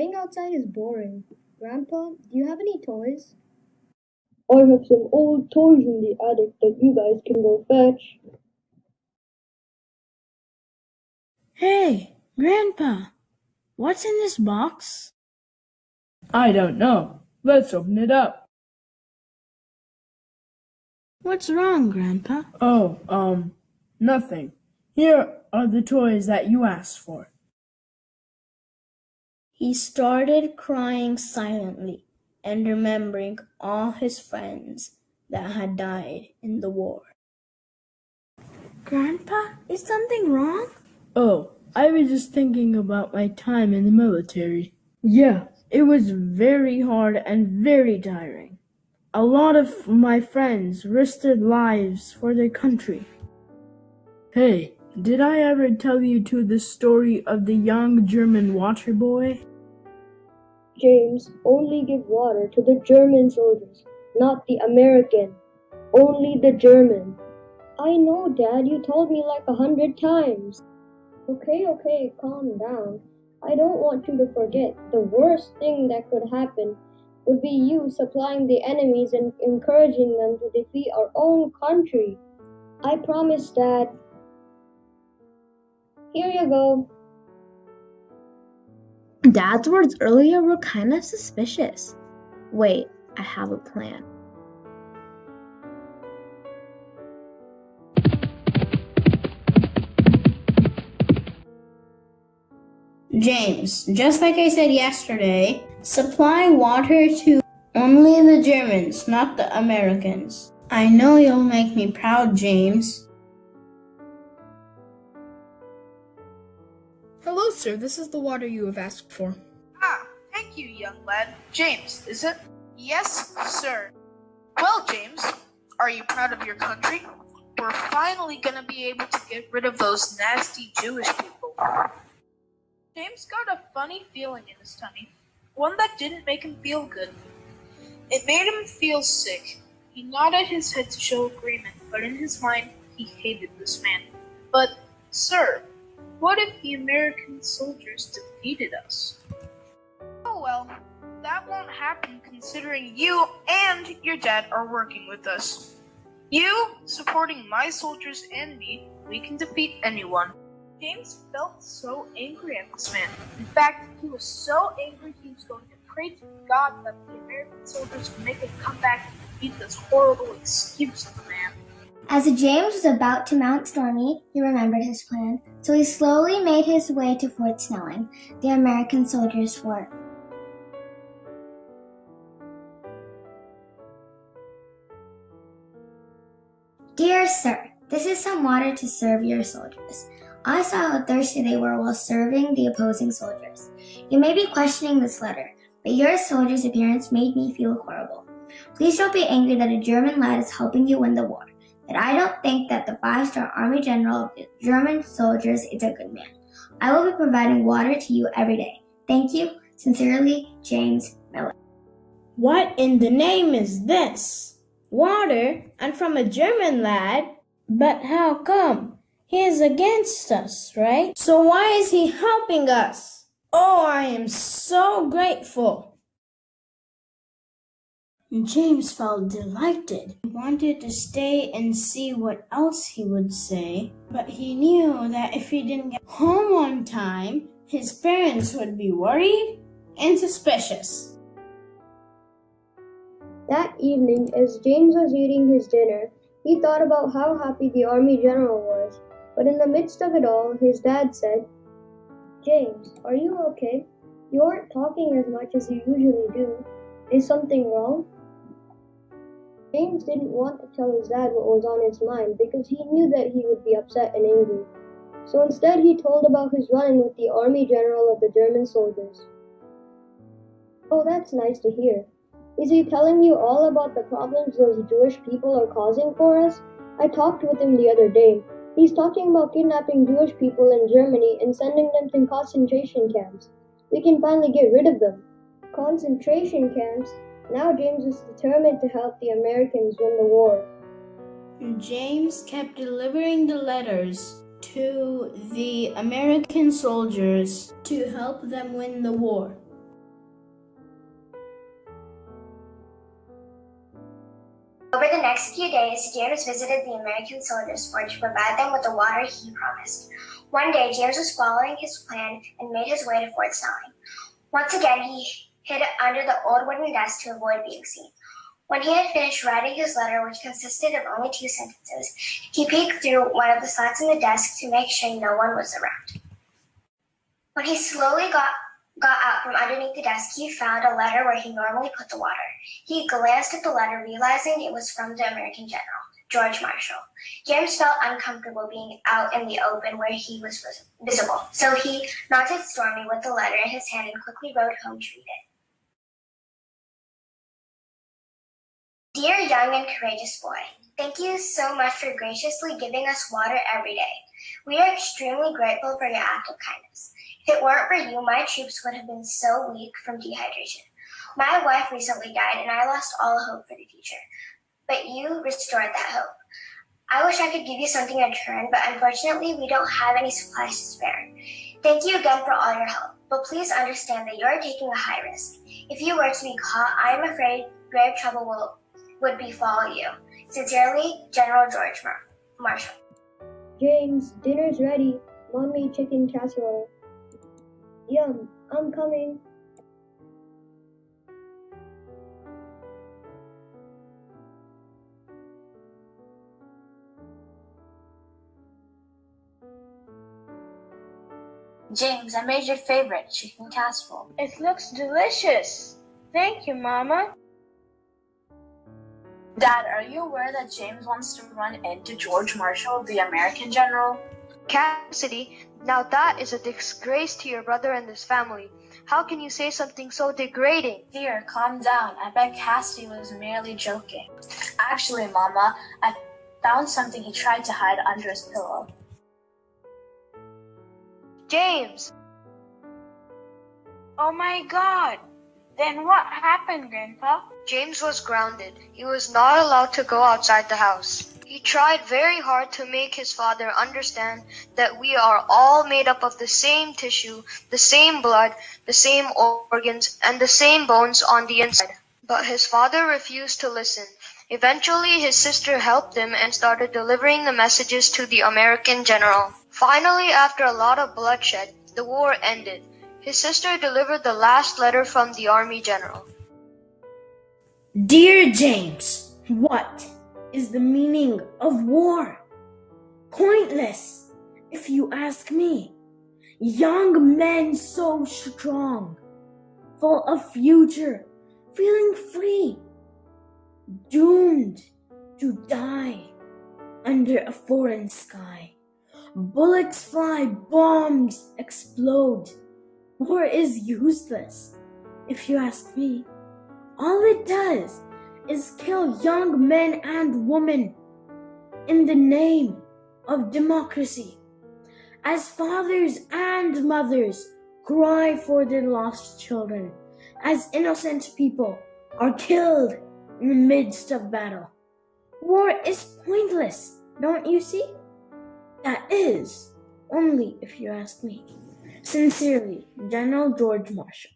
Playing outside is boring. Grandpa, do you have any toys? I have some old toys in the attic that you guys can go fetch. Hey, Grandpa, what's in this box? I don't know. Let's open it up. What's wrong, Grandpa? Oh, nothing. Here are the toys that you asked for. He started crying silently and remembering all his friends that had died in the war. Grandpa, is something wrong? Oh, I was just thinking about my time in the military. Yeah, it was very hard and very tiring. A lot of my friends risked their lives for their country. Hey, did I ever tell you the story of the young German water boy? James, only give water to the German soldiers, not the American. Only the German. I know, Dad, you told me like 100 times. Okay, calm down. I don't want you to forget. The worst thing that could happen would be you supplying the enemies and encouraging them to defeat our own country. I promise, Dad. Here you go. Dad's words earlier were kind of suspicious. Wait, I have a plan. James, just like I said yesterday, supply water to only the Germans, not the Americans. I know you'll make me proud, James. Hello, sir. This is the water you have asked for. Ah, thank you, young lad. James, is it? Yes, sir. Well, James, are you proud of your country? We're finally gonna be able to get rid of those nasty Jewish people. James got a funny feeling in his tummy, one that didn't make him feel good. It made him feel sick. He nodded his head to show agreement, but in his mind, he hated this man. But, sir, what if the American soldiers defeated us? Oh well, that won't happen considering you and your dad are working with us. You supporting my soldiers and me, we can defeat anyone. James felt so angry at this man. In fact, he was so angry he was going to pray to God that the American soldiers would make a comeback and defeat this horrible excuse of the man. As James was about to mount Stormy, he remembered his plan, so he slowly made his way to Fort Snelling, the American soldiers' fort. Dear sir, this is some water to serve your soldiers. I saw how thirsty they were while serving the opposing soldiers. You may be questioning this letter, but your soldier's appearance made me feel horrible. Please don't be angry that a German lad is helping you win the war. That I don't think that the 5-star Army General of the German soldiers is a good man. I will be providing water to you every day. Thank you. Sincerely, James Miller. What in the name is this? Water, and from a German lad? But how come? He is against us, right? So why is he helping us? Oh, I am so grateful. James felt delighted. He wanted to stay and see what else he would say, but he knew that if he didn't get home on time, his parents would be worried and suspicious. That evening, as James was eating his dinner, he thought about how happy the Army General was. But in the midst of it all, his dad said, James, are you okay? You aren't talking as much as you usually do. Is something wrong? James didn't want to tell his dad what was on his mind because he knew that he would be upset and angry. So instead, he told about his run-in with the Army General of the German soldiers. Oh, that's nice to hear. Is he telling you all about the problems those Jewish people are causing for us? I talked with him the other day. He's talking about kidnapping Jewish people in Germany and sending them to concentration camps. We can finally get rid of them. Concentration camps? Now James is determined to help the Americans win the war. James kept delivering the letters to the American soldiers to help them win the war. Over the next few days, James visited the American soldiers' fort to provide them with the water he promised. One day, James was following his plan and made his way to Fort Snelling. Once again, he hid under the old wooden desk to avoid being seen. When he had finished writing his letter, which consisted of only 2 sentences, he peeked through one of the slats in the desk to make sure no one was around. When he slowly got out from underneath the desk, he found a letter where he normally put the water. He glanced at the letter, realizing it was from the American general, George Marshall. James felt uncomfortable being out in the open where he was visible, so he knocked at Stormy with the letter in his hand and quickly rode home to read it. Dear young and courageous boy, thank you so much for graciously giving us water every day. We are extremely grateful for your act of kindness. If it weren't for you, my troops would have been so weak from dehydration. My wife recently died and I lost all hope for the future, but you restored that hope. I wish I could give you something in return, but unfortunately we don't have any supplies to spare. Thank you again for all your help, but please understand that you are taking a high risk. If you were to be caught, I am afraid grave trouble would befall you. Sincerely, General George Marshall. James, dinner's ready. Mom made chicken casserole. Yum, I'm coming. James, I made your favorite, chicken casserole. It looks delicious. Thank you, Mama. Dad, are you aware that James wants to run into George Marshall, the American general? Cassidy, now that is a disgrace to your brother and his family. How can you say something so degrading? Dear, calm down. I bet Cassidy was merely joking. Actually, Mama, I found something he tried to hide under his pillow. James! Oh my God! Then what happened, Grandpa? James was grounded. He was not allowed to go outside the house. He tried very hard to make his father understand that we are all made up of the same tissue, the same blood, the same organs, and the same bones on the inside. But his father refused to listen. Eventually, his sister helped him and started delivering the messages to the American general. Finally, after a lot of bloodshed, the war ended. His sister delivered the last letter from the army general. Dear James, what is the meaning of war? Pointless, if you ask me. Young men so strong, full of future, feeling free, doomed to die under a foreign sky. Bullets fly, bombs explode. War is useless, if you ask me. All it does is kill young men and women in the name of democracy. As fathers and mothers cry for their lost children, as innocent people are killed in the midst of battle. War is pointless, don't you see? That is, only if you ask me. Sincerely, General George Marshall.